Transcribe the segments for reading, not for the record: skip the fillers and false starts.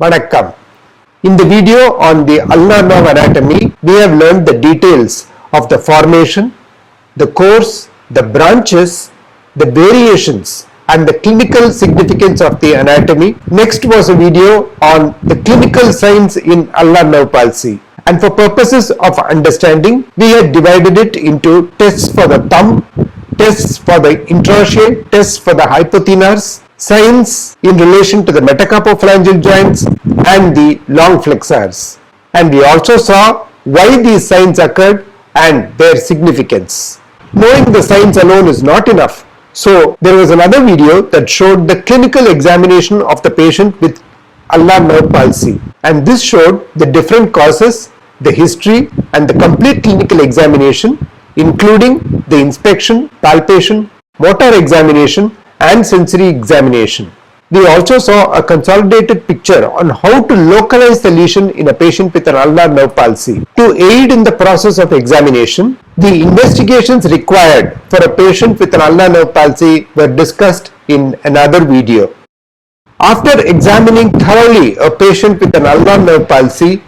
Vanakkam. In the video on the ulnar nerve anatomy, we have learned the details of the formation, the course, the branches, the variations and the clinical significance of the anatomy. Next was a video on the clinical signs in ulnar nerve palsy. And for purposes of understanding, we had divided it into tests for the thumb, tests for the interossei, tests for the hypothenar, signs in relation to the metacarpophalangeal joints and the long flexors. And we also saw why these signs occurred and their significance. Knowing the signs alone is not enough. So there was another video that showed the clinical examination of the patient with ulnar nerve palsy, and this showed the different causes, the history and the complete clinical examination, including the inspection, palpation, motor examination and sensory examination. We also saw a consolidated picture on how to localize the lesion in a patient with an ulnar nerve palsy. To aid in the process of examination, the investigations required for a patient with an ulnar nerve palsy were discussed in another video. After examining thoroughly a patient with an ulnar nerve palsy,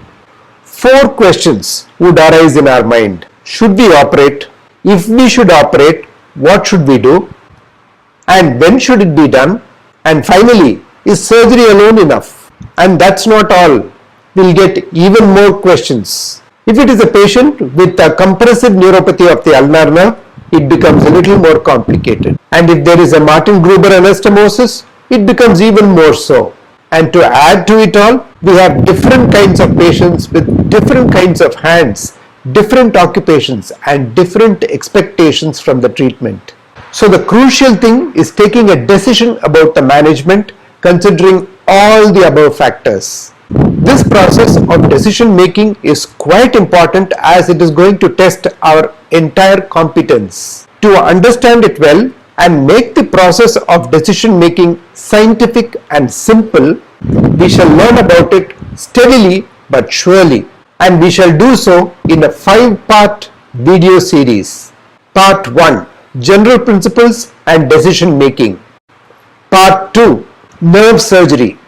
4 questions would arise in our mind. Should we operate? If we should operate, what should we do? And when should it be done? And finally, is surgery alone enough? And that's not all. We'll get even more questions. If it is a patient with a compressive neuropathy of the ulnar nerve, it becomes a little more complicated. And if there is a Martin-Gruber anastomosis, it becomes even more so. And to add to it all, we have different kinds of patients with different kinds of hands, different occupations and different expectations from the treatment. So the crucial thing is taking a decision about the management considering all the above factors. This process of decision making is quite important as it is going to test our entire competence. To understand it well and make the process of decision making scientific and simple, we shall learn about it steadily but surely, and we shall do so in a 5-part video series. Part 1, General Principles and Decision Making. Part 2, Nerve Surgery.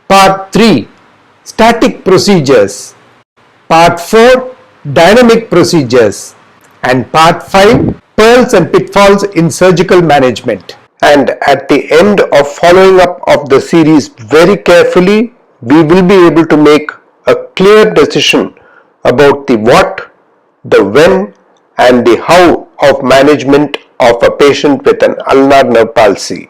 Part 3, Static Procedures. Part 4, Dynamic Procedures. And Part 5, Pearls and Pitfalls in Surgical Management. And at the end of following up of the series very carefully, we will be able to make a clear decision about the what, the when and the how of management of a patient with an ulnar nerve palsy.